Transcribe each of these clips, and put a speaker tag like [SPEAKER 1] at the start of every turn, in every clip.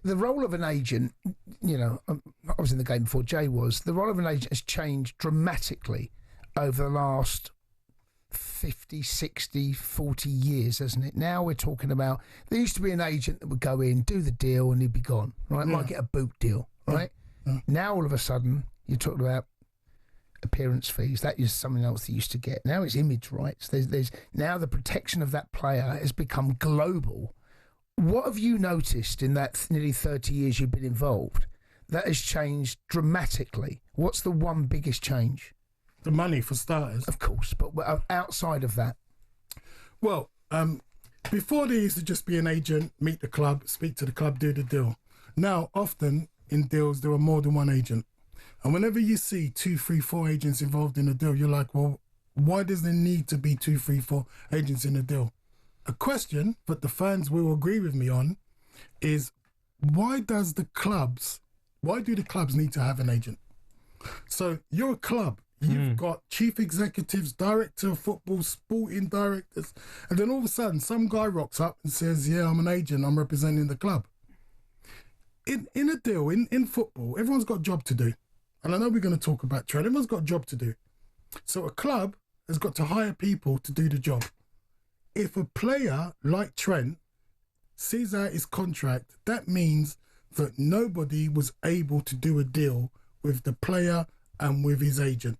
[SPEAKER 1] the role of an agent, I was in the game before Jay was, the role of an agent has changed dramatically over the last 50, 60, 40 years, hasn't it? Now we're talking about, there used to be an agent that would go in, do the deal, and he'd be gone, right? Might get a boot deal, right? Yeah. Now all of a sudden, you're talking about appearance fees. That is something else that used to get. Now it's image rights. There's now the protection of that player has become global. What have you noticed in that nearly 30 years you've been involved that has changed dramatically? What's the one biggest change?
[SPEAKER 2] The money, for starters.
[SPEAKER 1] Of course, but outside of that?
[SPEAKER 2] Well, before there used to just be an agent, meet the club, speak to the club, do the deal. Now, often in deals, there are more than one agent. And whenever you see 2, 3, 4 agents involved in a deal, you're like, well, why does there need to be 2, 3, 4 agents in a deal? A question that the fans will agree with me on is, why do the clubs need to have an agent? So you're a club. You've got chief executives, director of football, sporting directors, and then all of a sudden some guy rocks up and says, yeah, I'm an agent, I'm representing the club. In a deal, in football, everyone's got a job to do. And I know we're going to talk about Trent. Everyone's got a job to do. So a club has got to hire people to do the job. If a player like Trent sees out his contract, that means that nobody was able to do a deal with the player and with his agent.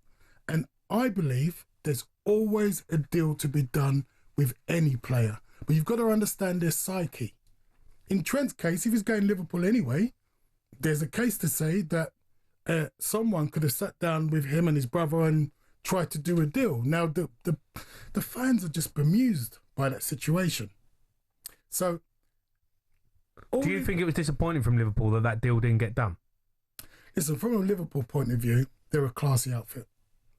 [SPEAKER 2] And I believe there's always a deal to be done with any player. But you've got to understand their psyche. In Trent's case, if he's going Liverpool anyway, there's a case to say that someone could have sat down with him and his brother and tried to do a deal. Now, the fans are just bemused by that situation. So,
[SPEAKER 3] do you think it was disappointing from Liverpool that deal didn't get done?
[SPEAKER 2] Listen, from a Liverpool point of view, they're a classy outfit.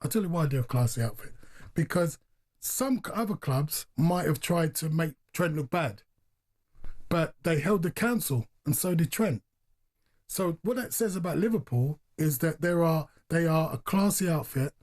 [SPEAKER 2] I'll tell you why they're a classy outfit. Because some other clubs might have tried to make Trent look bad, but they held the council, and so did Trent. So what that says about Liverpool is that they are a classy outfit,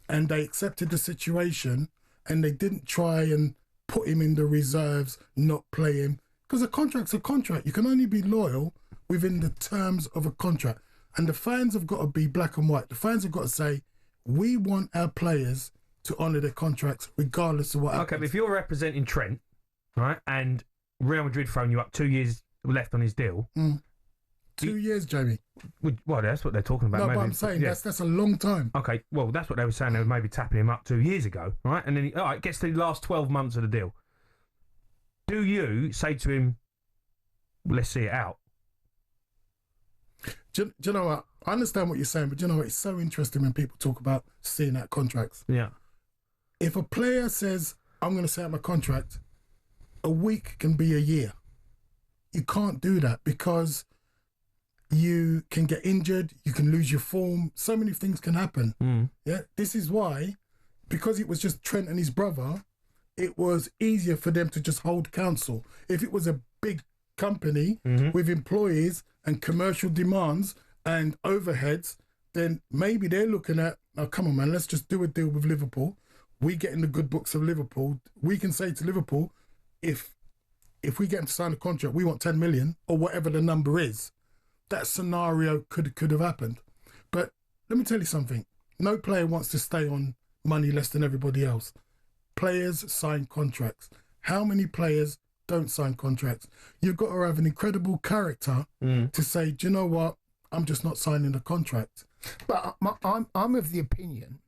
[SPEAKER 2] and they accepted the situation, and they didn't try and put him in the reserves, not play him. Because a contract's a contract. You can only be loyal within the terms of a contract. And the fans have got to be black and white. The fans have got to say, we want our players to honour their contracts regardless of what happens.
[SPEAKER 3] Okay, but if you're representing Trent, right, and Real Madrid throwing you up 2 years left on his deal...
[SPEAKER 2] 2 years, Jamie.
[SPEAKER 3] Well, that's what they're talking about.
[SPEAKER 2] No,
[SPEAKER 3] maybe.
[SPEAKER 2] but I'm saying that's a long time.
[SPEAKER 3] Okay, well, that's what they were saying. They were maybe tapping him up 2 years ago, right? And then he gets to the last 12 months of the deal. Do you say to him, let's see it out?
[SPEAKER 2] Do you know what? I understand what you're saying, but do you know what? It's so interesting when people talk about seeing out contracts.
[SPEAKER 3] Yeah.
[SPEAKER 2] If a player says, I'm going to say out my contract, a week can be a year. You can't do that because you can get injured, you can lose your form, so many things can happen. Yeah, this is why, because it was just Trent and his brother, it was easier for them to just hold counsel. If it was a big company with employees and commercial demands and overheads, then maybe they're looking at, oh, come on, man, let's just do a deal with Liverpool. We get in the good books of Liverpool. We can say to Liverpool, if we get them to sign a contract, we want 10 million or whatever the number is. That scenario could have happened. But let me tell you something. No player wants to stay on money less than everybody else. Players sign contracts. How many players don't sign contracts? You've got to have an incredible character to say, do you know what? I'm just not signing a contract.
[SPEAKER 1] But I'm of the opinion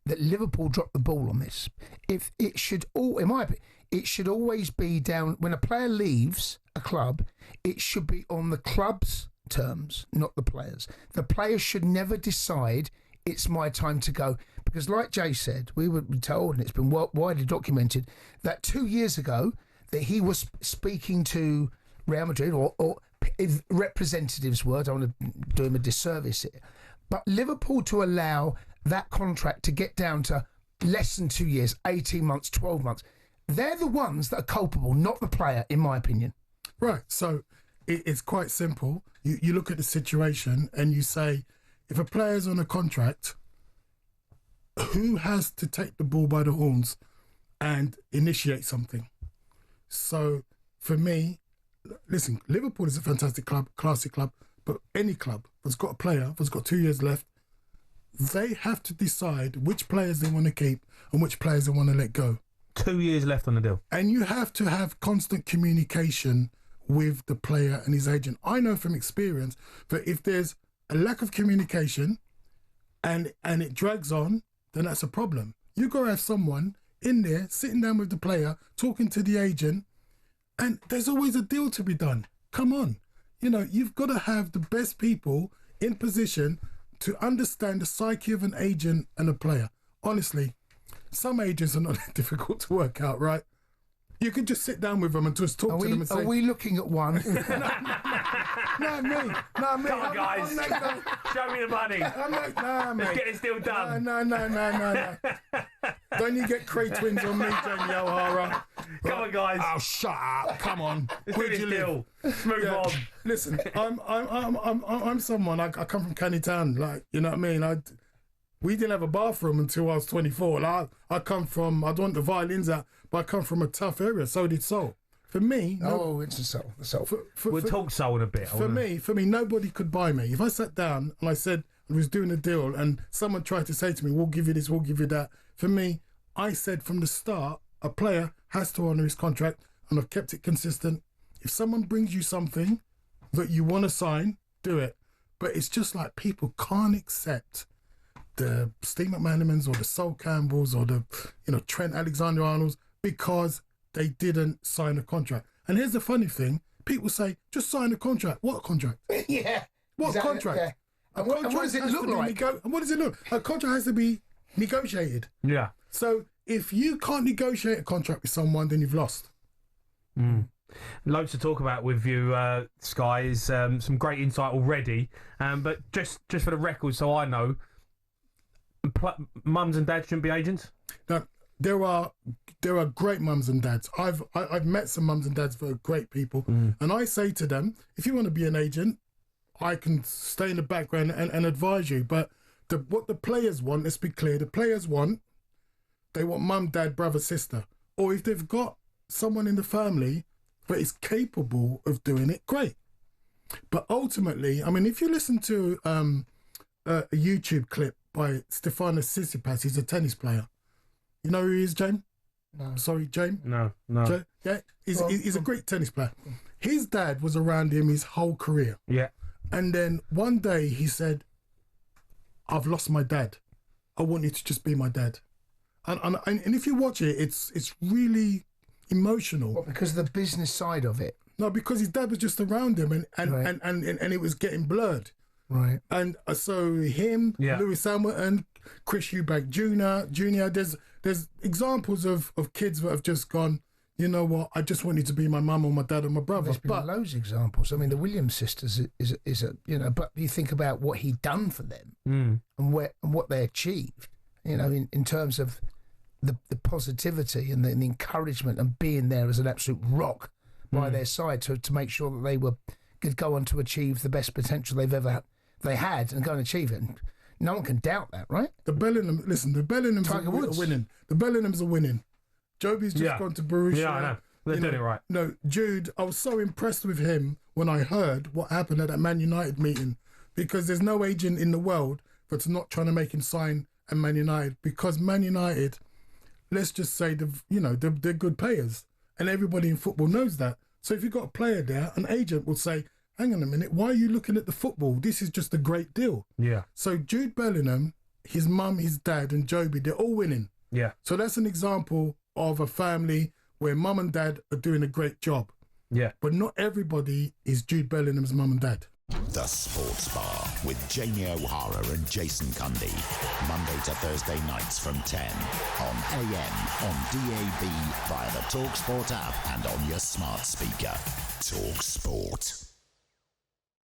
[SPEAKER 1] that Liverpool dropped the ball on this. If it should in my opinion, it should always be down when a player leaves a club. It should be on the club's terms, not the players. The players should never decide it's my time to go, because like Jay said, we were told, and it's been widely documented, that 2 years ago that he was speaking to Real Madrid or representatives were, I don't want to do him a disservice here, but Liverpool to allow that contract to get down to less than 2 years, 18 months, 12 months, they're the ones that are culpable, not the player, in my opinion.
[SPEAKER 2] Right, so it's quite simple. You look at the situation and you say, if a player's on a contract, who has to take the ball by the horns and initiate something? So for me, listen, Liverpool is a fantastic club, classy club, but any club that's got a player that's got 2 years left, they have to decide which players they want to keep and which players they want to let go.
[SPEAKER 3] 2 years left on the deal.
[SPEAKER 2] And you have to have constant communication with the player and his agent. I know from experience that if there's a lack of communication and it drags on, then that's a problem. You got to have someone in there sitting down with the player, talking to the agent, and there's always a deal to be done. Come on. You know, you've got to have the best people in position to understand the psyche of an agent and a player. Honestly, some agents are not that difficult to work out, right? You could just sit down with them and just talk to them and say...
[SPEAKER 1] Are we looking at one?
[SPEAKER 2] No, me.
[SPEAKER 3] Come on, guys. Show me the money. Let's get this deal done.
[SPEAKER 2] No. Don't you get Cray twins on me, Jamie O'Hara.
[SPEAKER 3] Come on, guys.
[SPEAKER 2] Oh, shut up. Come on.
[SPEAKER 3] Where'd you live? Move on.
[SPEAKER 2] Listen, I'm someone, I come from Canning Town, like, you know what I mean? We didn't have a bathroom until I was 24. Like, I come from, I don't want the violins out, but I come from a tough area. So did Soul. For me,
[SPEAKER 1] it's the soul.
[SPEAKER 3] We'll talk Soul in a bit.
[SPEAKER 2] For me, nobody could buy me. If I sat down and I said I was doing a deal, and someone tried to say to me, "We'll give you this, we'll give you that." For me, I said from the start, a player has to honour his contract, and I've kept it consistent. If someone brings you something that you want to sign, do it. But it's just like people can't accept the Steve McManamans or the Sol Campbells or the, Trent Alexander-Arnolds because they didn't sign a contract. And here's the funny thing. People say, just sign a contract. What contract?
[SPEAKER 1] Yeah.
[SPEAKER 2] What
[SPEAKER 1] exactly,
[SPEAKER 2] contract?
[SPEAKER 1] Yeah. And what does it look like?
[SPEAKER 2] And what does it look? A contract has to be negotiated.
[SPEAKER 3] Yeah.
[SPEAKER 2] So if you can't negotiate a contract with someone, then you've lost.
[SPEAKER 3] Loads to talk about with you, Sky. Is some great insight already. But just for the record, so I know, mums and dads shouldn't be agents?
[SPEAKER 2] Now, there are great mums and dads. I've met some mums and dads that are great people, and I say to them, if you want to be an agent, I can stay in the background and advise you. But what the players want, let's be clear, they want mum, dad, brother, sister, or if they've got someone in the family that is capable of doing it, great. But ultimately, I mean, if you listen to a YouTube clip by Stefanos Tsitsipas, he's a tennis player. You know who he is, James?
[SPEAKER 1] No.
[SPEAKER 2] Sorry, James?
[SPEAKER 3] No.
[SPEAKER 2] Yeah, he's a great tennis player. His dad was around him his whole career.
[SPEAKER 3] Yeah.
[SPEAKER 2] And then one day he said, I've lost my dad. I want you to just be my dad. And if you watch it, it's really emotional.
[SPEAKER 1] What, because of the business side of it?
[SPEAKER 2] No, because his dad was just around him and it was getting blurred.
[SPEAKER 1] Right.
[SPEAKER 2] And so him, Lewis Hamilton, Chris Eubank Jr., there's examples of kids that have just gone, you know what, I just want you to be my mum or my dad or my brother.
[SPEAKER 1] There's been loads of examples. I mean, the Williams sisters is a but you think about what he'd done for them and what they achieved, in terms of the positivity and the encouragement and being there as an absolute rock by their side to make sure that could go on to achieve the best potential they had and go and achieve it. And no one can doubt that, right?
[SPEAKER 2] The Bellinghams are winning. The Bellinghams are winning. Joby's just gone to Borussia.
[SPEAKER 3] Yeah, I know. They're doing it right.
[SPEAKER 2] No, Jude, I was so impressed with him when I heard what happened at that Man United meeting, because there's no agent in the world that's not trying to make him sign at Man United, because Man United, let's just say, they're good players, and everybody in football knows that. So if you've got a player there, an agent will say, hang on a minute, why are you looking at the football? This is just a great deal. Yeah. So Jude Bellingham, his mum, his dad, and Joby, they're all winning. Yeah. So that's an example of a family where mum and dad are doing a great job. Yeah. But not everybody is Jude Bellingham's mum and dad.
[SPEAKER 4] The Sports Bar with Jamie O'Hara and Jason Cundy. Monday to Thursday nights from 10 on AM, on DAB, via the talkSPORT app and on your smart speaker. talkSPORT.